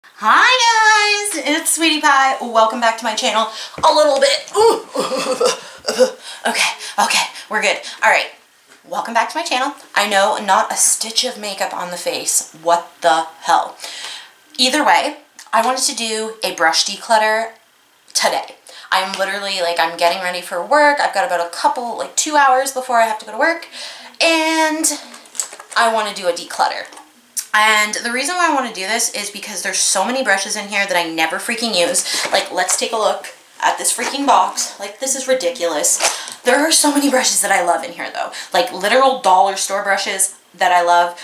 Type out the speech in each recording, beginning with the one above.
Hi guys, it's Sweety Pie. Welcome back to my channel. A little bit. Okay, we're good. All right, welcome back to my channel. I know, not a stitch of makeup on the face. What the hell? Either way, I wanted to do a brush declutter today. I'm literally I'm getting ready for work. I've got about 2 hours before I have to go to work, and I want to do a declutter. And the reason why I want to do this is because there's so many brushes in here that I never freaking use. Let's take a look at this freaking box. This is ridiculous. There are so many brushes that I love in here though. Literal dollar store brushes that I love.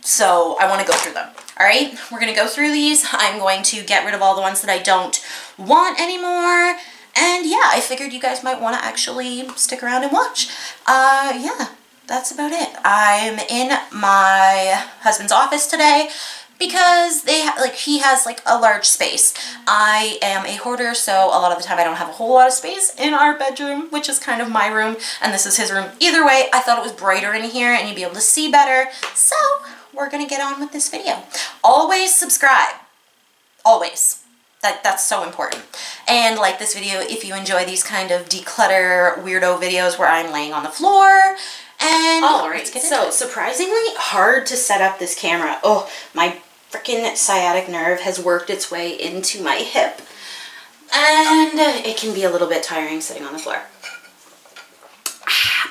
So I want to go through them. All right, we're going to go through these. I'm going to get rid of all the ones that I don't want anymore. And yeah, I figured you guys might want to actually stick around and watch. Yeah. That's about it. I'm in my husband's office today because he has a large space. I am a hoarder, so a lot of the time I don't have a whole lot of space in our bedroom, which is kind of my room, and this is his room. Either way, I thought it was brighter in here and you'd be able to see better. So we're gonna get on with this video. Always subscribe. Always. That's so important. And like this video if you enjoy these kind of declutter weirdo videos where I'm laying on the floor. And alright, so surprisingly hard to set up this camera. Oh, my freaking sciatic nerve has worked its way into my hip. And it can be a little bit tiring sitting on the floor.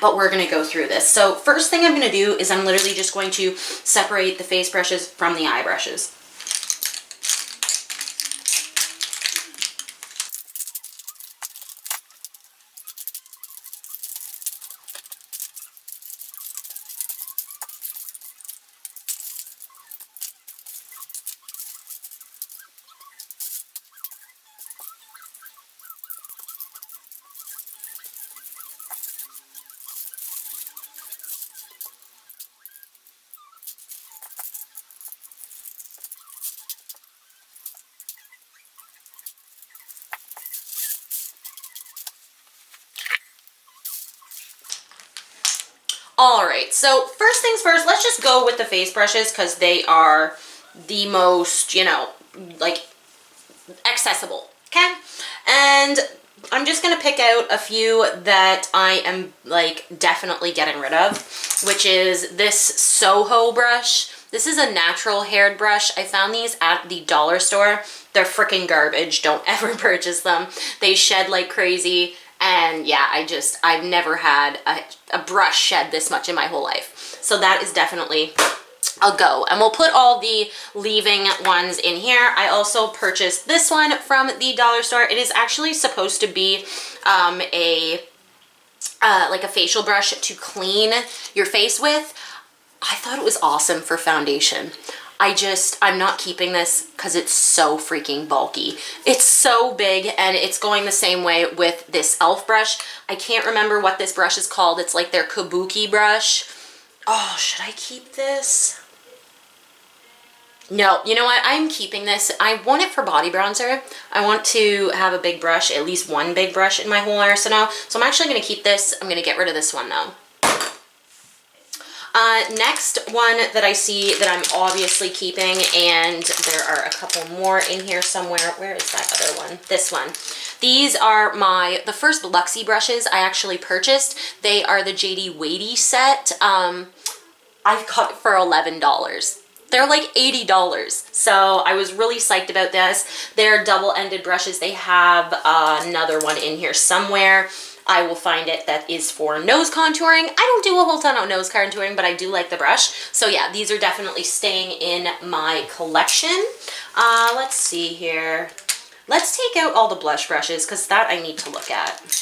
But we're going to go through this. So first thing I'm going to do is I'm literally just going to separate the face brushes from the eye brushes. Alright, so first things first, let's just go with the face brushes because they are the most, accessible, okay? And I'm just going to pick out a few that I am, definitely getting rid of, which is this Soho brush. This is a natural haired brush. I found these at the dollar store. They're freaking garbage. Don't ever purchase them. They shed like crazy. And yeah, I've never had a brush shed this much in my whole life. So that is definitely a go. And we'll put all the leaving ones in here. I also purchased this one from the dollar store. It is actually supposed to be a facial brush to clean your face with. I thought it was awesome for foundation. I'm not keeping this because it's so freaking bulky. It's so big, and it's going the same way with this e.l.f. brush. I can't remember what this brush is called. It's like their kabuki brush. Oh, should I keep this? No, you know what? I'm keeping this. I want it for body bronzer. I want to have a big brush, at least one big brush in my whole arsenal. So I'm actually going to keep this. I'm going to get rid of this one though. Next one that I see that I'm obviously keeping, and there are a couple more in here somewhere. Where is that other one? This one. These are the first Luxie brushes I actually purchased. They are the JD Weighty set. I got it for $11. They're like $80. So I was really psyched about this. They're double-ended brushes. They have another one in here somewhere. I will find it that is for nose contouring. I don't do a whole ton of nose contouring, but I do like the brush. So yeah, these are definitely staying in my collection. Let's see here. Let's take out all the blush brushes because that I need to look at.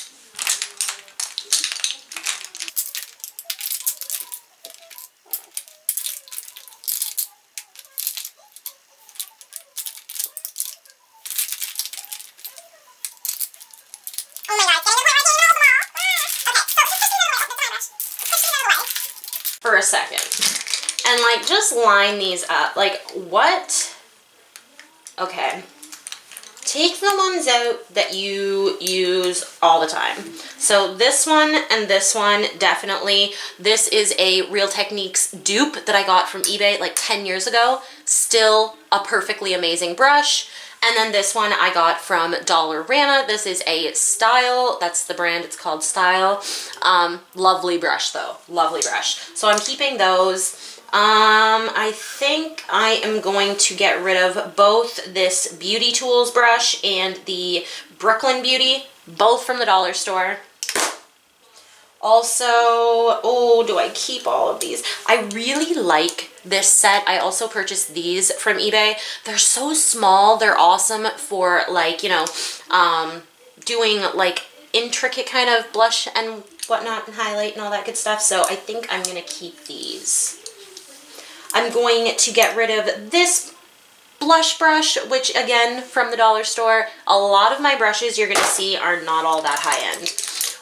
For a second and just line these up. What? Okay, take the ones out that you use all the time. So this one and this one, definitely. This is a Real Techniques dupe that I got from eBay like 10 years ago. Still a perfectly amazing brush. And then this one I got from Dollarama. This is a Style. That's the brand. It's called Style. Lovely brush though. Lovely brush. So I'm keeping those. I think I am going to get rid of both this Beauty Tools brush and the Brooklyn Beauty, both from the dollar store. Also, oh, do I keep all of these? I really like this set. I also purchased these from eBay. They're so small. They're awesome for like, you know, doing like intricate kind of blush and whatnot and highlight and all that good stuff. So I think I'm going to keep these. I'm going to get rid of this blush brush, which again, from the dollar store. A lot of my brushes you're going to see are not all that high end.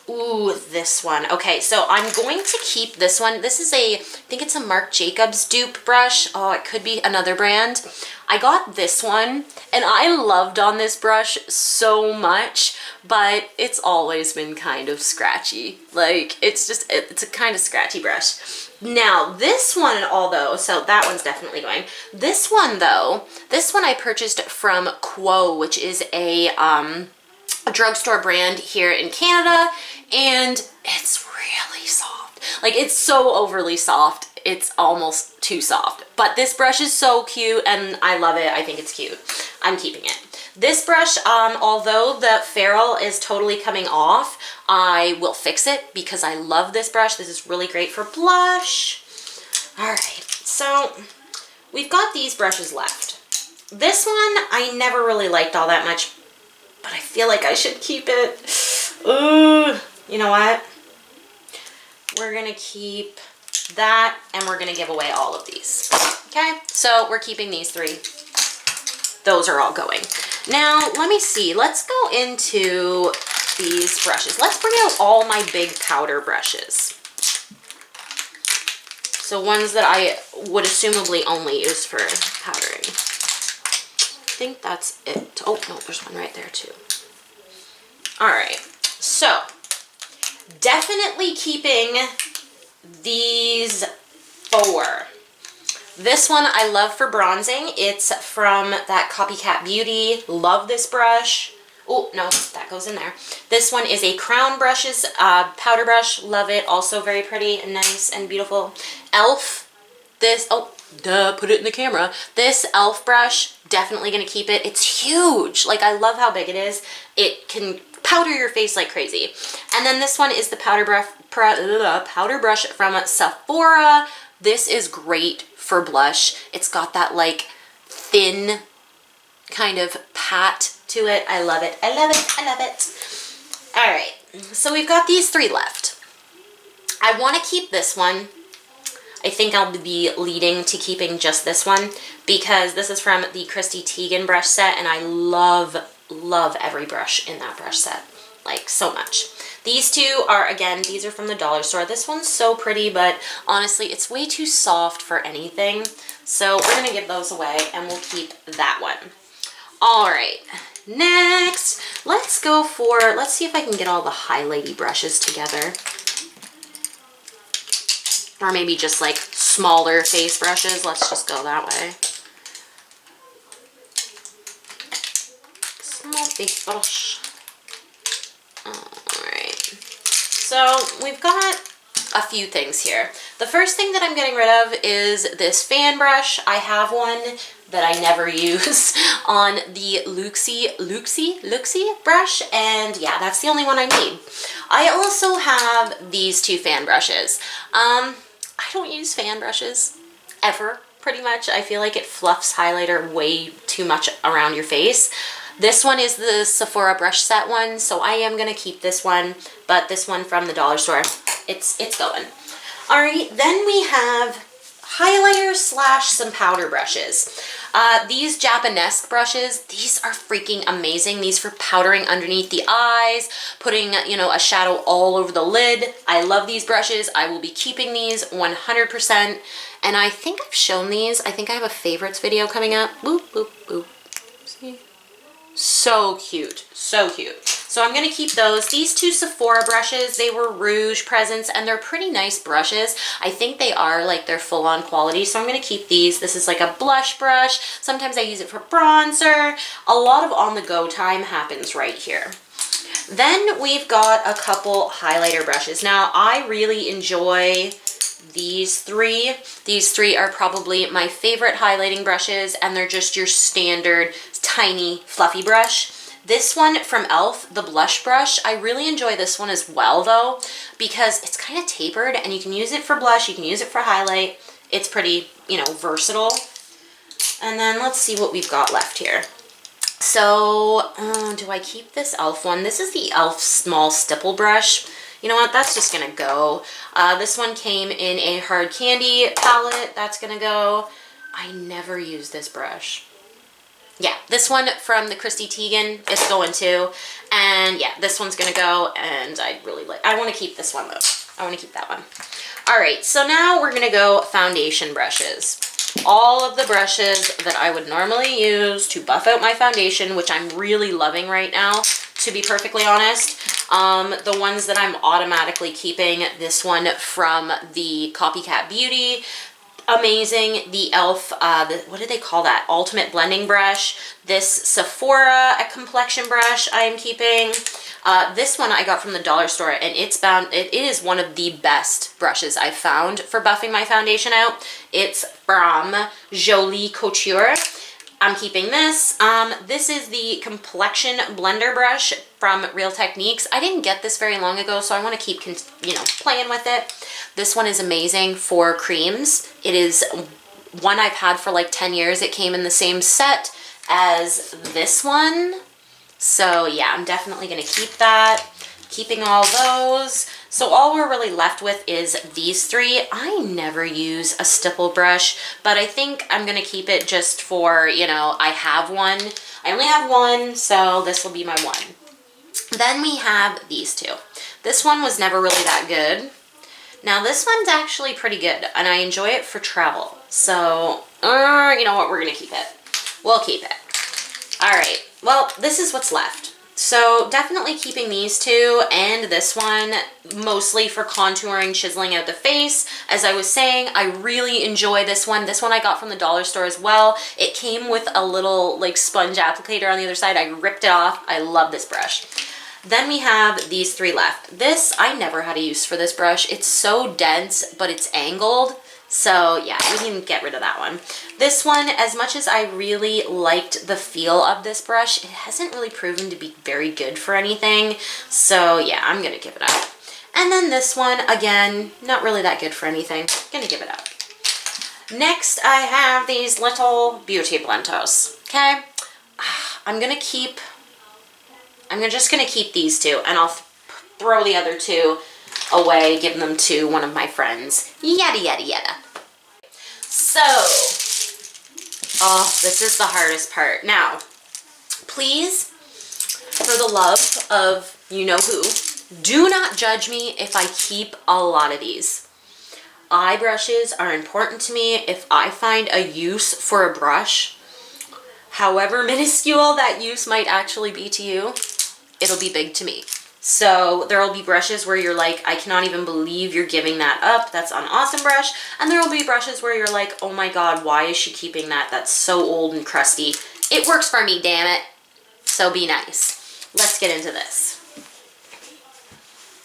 Ooh, this one. Okay, so I'm going to keep this one. This is I think it's a Marc Jacobs dupe brush. Oh, it could be another brand. I got this one, and I loved on this brush so much, but it's always been kind of scratchy. Like, it's a kind of scratchy brush. Now, this one, although, so that one's definitely going. This one, though, this one I purchased from Quo, which is a drugstore brand here in Canada, and it's really soft. Like, it's so overly soft, it's almost too soft. But this brush is so cute, and I love it. I think it's cute. I'm keeping it. This brush, although the ferrule is totally coming off, I will fix it because I love this brush. This is really great for blush. All right, so we've got these brushes left. This one I never really liked all that much, but I feel like I should keep it. Ooh, you know what? We're gonna keep that, and we're gonna give away all of these. Okay, so we're keeping these three. Those are all going. Now, let me see. Let's go into these brushes. Let's bring out all my big powder brushes. So ones that I would assumably only use for powdering. I think that's it. Oh, no, there's one right there too. All right, so definitely keeping these 4. This one I love for bronzing. It's from that Copycat Beauty. Love this brush. Oh, no, that goes in there. This one is a Crown Brushes powder brush. Love it. Also very pretty and nice and beautiful. e.l.f. This, oh, duh, put it in the camera. This e.l.f. brush, definitely going to keep it. It's huge. Like, I love how big it is. It can powder your face like crazy. And then this one is the powder brush from Sephora. This is great for blush. It's got that like thin kind of pat to it. I love it. I love it. I love it. All right. So we've got these 3 left. I want to keep this one. I think I'll be leading to keeping just this one because this is from the Christy Teigen brush set, and I love every brush in that brush set. Like, so much. These 2 are, again, these are from the dollar store. This one's so pretty, but honestly, it's way too soft for anything. So we're going to give those away, and we'll keep that one. All right, next, let's go for, let's see if I can get all the highlighty brushes together. Or maybe just like smaller face brushes. Let's just go that way. Small face brush. Alright. So we've got a few things here. The first thing that I'm getting rid of is this fan brush. I have one that I never use on the Luxie brush, and yeah, that's the only one I need. I also have these 2 fan brushes. I don't use fan brushes ever, pretty much. I feel like it fluffs highlighter way too much around your face. This one is the Sephora brush set one, so I am gonna keep this one, but this one from the dollar store, it's going. All right, then we have highlighter slash some powder brushes. These Japanesque brushes, these are freaking amazing. These for powdering underneath the eyes, putting, you know, a shadow all over the lid. I love these brushes. I will be keeping these 100%. And I think I've shown these. I think I have a favorites video coming up. Boop, boop, boop. See? So cute, so cute. So I'm gonna keep those. These two Sephora brushes, they were Rouge Presents, and they're pretty nice brushes. I think they are like they're full-on quality, so I'm gonna keep these. This is like a blush brush. Sometimes I use it for bronzer. A lot of on-the-go time happens right here. Then we've got a couple highlighter brushes. Now, I really enjoy these three. These three are probably my favorite highlighting brushes, and they're just your standard tiny fluffy brush. This one from e.l.f., the blush brush, I really enjoy this one as well though, because it's kind of tapered and you can use it for blush, you can use it for highlight. It's pretty, you know, versatile. And then let's see what we've got left here. So, do I keep this e.l.f. one? This is the e.l.f. small stipple brush. You know what, that's just gonna go. This one came in a hard candy palette, that's gonna go. I never use this brush. Yeah, this one from the Christy Teigen is going too. And yeah, this one's gonna go, and I wanna keep this one though. I wanna keep that one. All right, so now we're gonna go foundation brushes. All of the brushes that I would normally use to buff out my foundation, which I'm really loving right now, to be perfectly honest. The ones that I'm automatically keeping, this one from the Copycat Beauty, amazing. The e.l.f., what do they call that? Ultimate blending brush. This Sephora a complexion brush I am keeping. This one I got from the dollar store, and it is one of the best brushes I've found for buffing my foundation out. It's from Jolie Couture. I'm keeping this. This is the complexion blender brush from Real Techniques. I didn't get this very long ago, so I want to keep, you know, playing with it. This one is amazing for creams. It is one I've had for like 10 years. It came in the same set as this one. So yeah, I'm definitely going to keep that. Keeping all those. So all we're really left with is these three. I never use a stipple brush, but I think I'm going to keep it just for, you know, I have one. I only have one, so this will be my one. Then we have these two. This one was never really that good. Now this one's actually pretty good, and I enjoy it for travel. So, you know what, we're going to keep it. We'll keep it. All right, well, this is what's left. So definitely keeping these two and this one, mostly for contouring, chiseling out the face. As I was saying, I really enjoy this one. This one I got from the dollar store as well. It came with a little like sponge applicator on the other side. I ripped it off. I love this brush. Then we have these three left. This, I never had a use for this brush. It's so dense, but it's angled. So yeah, we can get rid of that one. This one, as much as I really liked the feel of this brush, it hasn't really proven to be very good for anything. So yeah, I'm gonna give it up. And then this one, again, not really that good for anything. Gonna give it up. Next, I have these little beauty blentos, okay? I'm just gonna keep these two, and I'll throw the other two away, give them to one of my friends. Yada, yada, yada. So, oh, this is the hardest part. Now, please, for the love of you-know-who, do not judge me if I keep a lot of these. Eye brushes are important to me. If I find a use for a brush, however minuscule that use might actually be to you, it'll be big to me. So there will be brushes where you're like, I cannot even believe you're giving that up. That's an awesome brush. And there will be brushes where you're like, oh my God, why is she keeping that? That's so old and crusty. It works for me, damn it. So be nice. Let's get into this.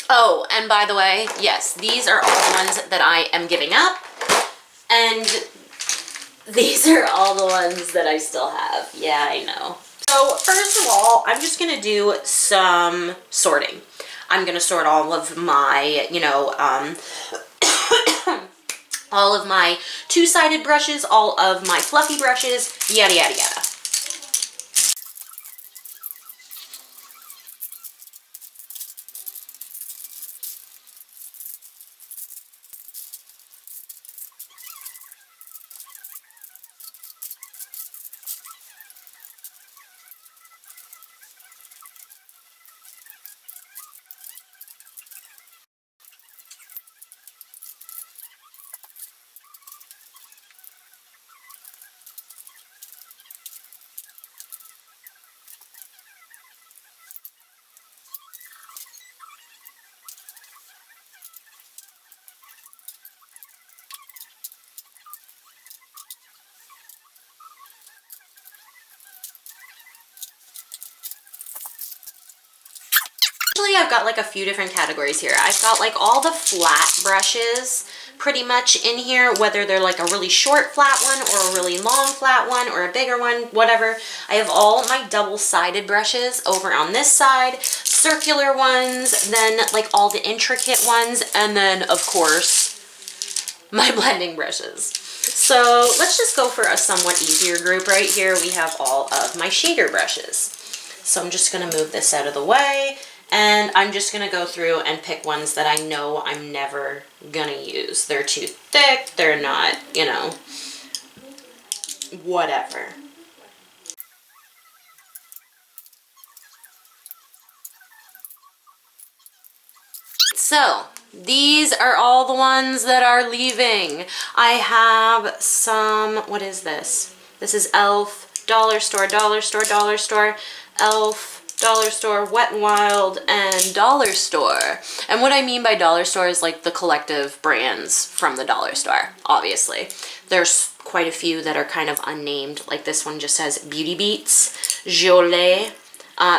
Oh, and by the way, yes, these are all the ones that I am giving up. And these are all the ones that I still have. Yeah, I know. So first of all, I'm just going to do some sorting. I'm going to sort all of my, you know, all of my two-sided brushes, all of my fluffy brushes, yada, yada, yada. Actually, I've got like a few different categories here. I've got like all the flat brushes pretty much in here, whether they're like a really short flat one or a really long flat one or a bigger one, whatever. I have all my double-sided brushes over on this side, circular ones, then like all the intricate ones, and then of course my blending brushes. So let's just go for a somewhat easier group right here. We have all of my shader brushes. So I'm just gonna move this out of the way, and I'm just gonna go through and pick ones that I know I'm never gonna use. They're too thick, they're not, you know, whatever. So these are all the ones that are leaving. I have some, what is this? This is Elf, Dollar Store, Dollar Store, Dollar Store, Elf, Dollar Store, Wet n Wild, and Dollar Store. And what I mean by Dollar Store is like the collective brands from the Dollar Store, obviously. There's quite a few that are kind of unnamed, like this one just says Beauty Beats, Jolie.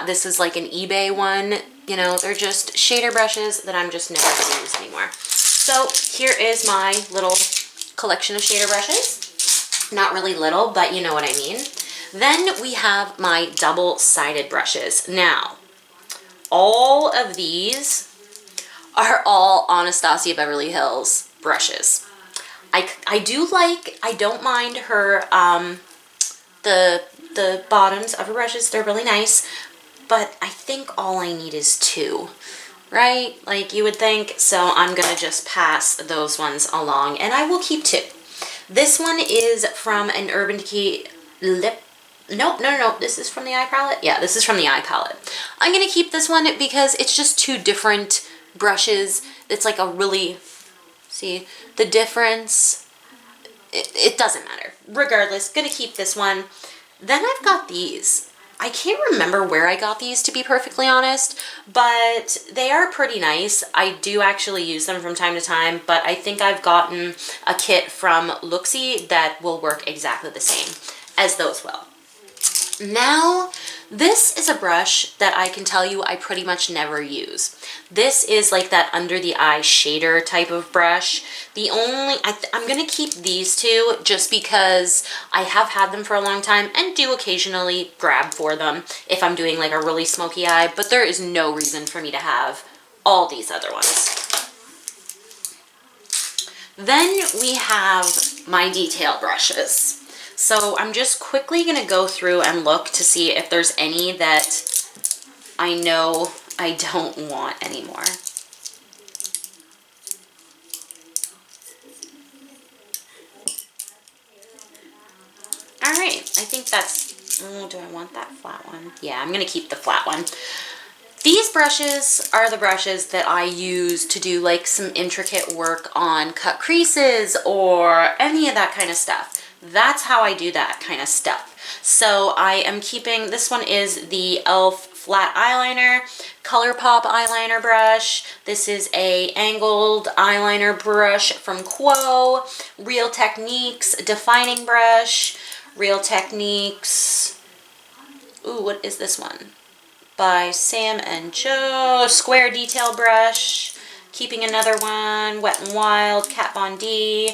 This is like an eBay one. You know, they're just shader brushes that I'm just never going to use anymore. So here is my little collection of shader brushes. Not really little, but you know what I mean. Then we have my double-sided brushes. Now, all of these are all Anastasia Beverly Hills brushes. I don't mind her, the bottoms of her brushes, they're really nice, but I think all I need is two, right? Like you would think, so I'm gonna just pass those ones along, and I will keep two. This one is from an Urban Decay lip. No, this is from the eye palette. Yeah, this is from the eye palette. I'm gonna keep this one because it's just two different brushes. It's like a really, see, the difference, it doesn't matter. Regardless, gonna keep this one. Then I've got these. I can't remember where I got these, to be perfectly honest, but they are pretty nice. I do actually use them from time to time, but I think I've gotten a kit from Luxie that will work exactly the same as those will. Now, this is a brush that I can tell you I pretty much never use. This is like that under the eye shader type of brush. The only, I'm gonna keep these two just because I have had them for a long time and do occasionally grab for them if I'm doing like a really smoky eye, but there is no reason for me to have all these other ones. Then we have my detail brushes. So I'm just quickly going to go through and look to see if there's any that I know I don't want anymore. All right, I think that's, oh, do I want that flat one? Yeah, I'm going to keep the flat one. These brushes are the brushes that I use to do like some intricate work on cut creases or any of that kind of stuff. That's how I do that kind of stuff. So I am keeping, this one is the e.l.f. flat eyeliner, ColourPop eyeliner brush. This is a angled eyeliner brush from Quo, Real Techniques defining brush, Real Techniques, ooh, what is this one? By Sam and Joe, square detail brush, keeping another one, Wet n Wild, Kat Von D.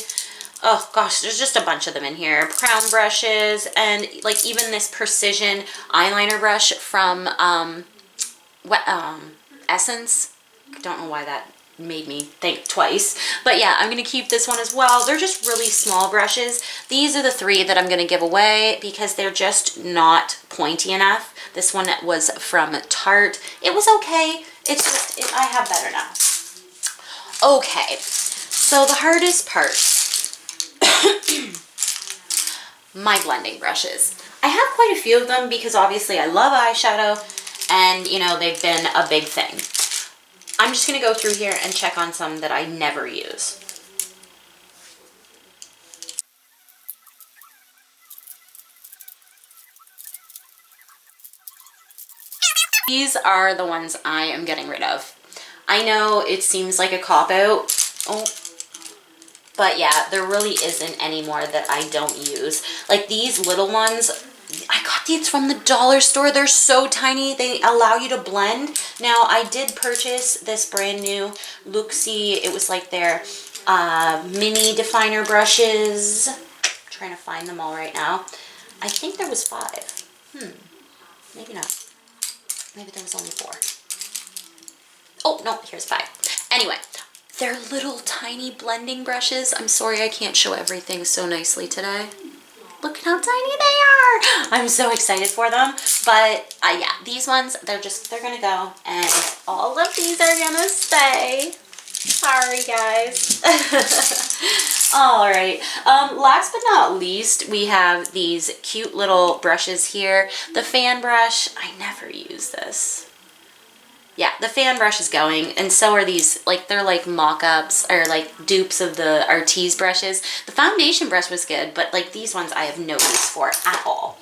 Oh gosh, there's just a bunch of them in here. Crown brushes, and like even this precision eyeliner brush from Essence. I don't know why that made me think twice, but yeah, I'm gonna keep this one as well. They're just really small brushes. These are the three that I'm gonna give away because they're just not pointy enough. This one was from Tarte. It was okay. It's just, I have better now. Okay, so the hardest part, my blending brushes. I have quite a few of them because obviously I love eyeshadow and you know they've been a big thing. I'm just going to go through here and check on some that I never use. These are the ones I am getting rid of. I know it seems like a cop-out. Oh. But yeah, there really isn't any more that I don't use. Like these little ones, I got these from the dollar store. They're so tiny. They allow you to blend. Now, I did purchase this brand new Luxie. It was like their mini definer brushes. I'm trying to find them all right now. I think there was 5. Maybe not. Maybe there was only 4. Oh, no, here's 5. Anyway, they're little tiny blending brushes. I'm sorry I can't show everything so nicely today. Look at how tiny they are. I'm so excited for them. But yeah, these ones, they're gonna go, and all of these are gonna stay. Sorry, guys. All right. Last but not least, we have these cute little brushes here. The fan brush, I never use this. Yeah, the fan brush is going, and so are these, like, they're like mock-ups or like dupes of the Artis brushes. The foundation brush was good, but like these ones I have no use for at all.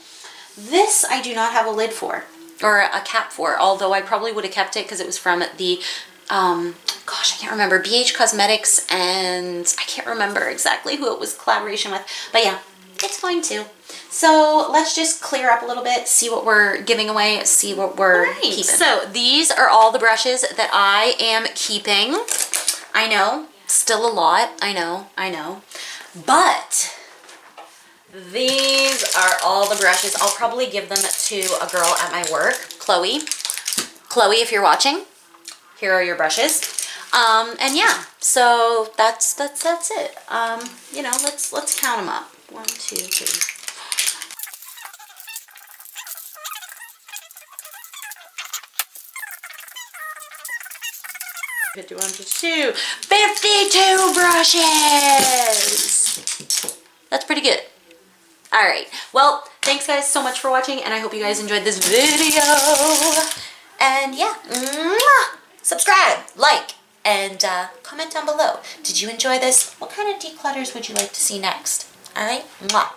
This I do not have a lid for, or a cap for, although I probably would have kept it because it was from the, gosh, I can't remember, BH Cosmetics, and I can't remember exactly who it was collaboration with, but yeah, it's going to. So let's just clear up a little bit, see what we're giving away, see what we're keeping. So these are all the brushes that I am keeping. I know, still a lot, I know. But these are all the brushes. I'll probably give them to a girl at my work, Chloe. Chloe, if you're watching, here are your brushes. And yeah, so that's it. You know, let's count them up. 1, 2, 3. $51, $52, 52 brushes. That's pretty good. All right. Well, thanks guys so much for watching, and I hope you guys enjoyed this video. And yeah, subscribe, like, and comment down below. Did you enjoy this? What kind of declutters would you like to see next? All right. Bye.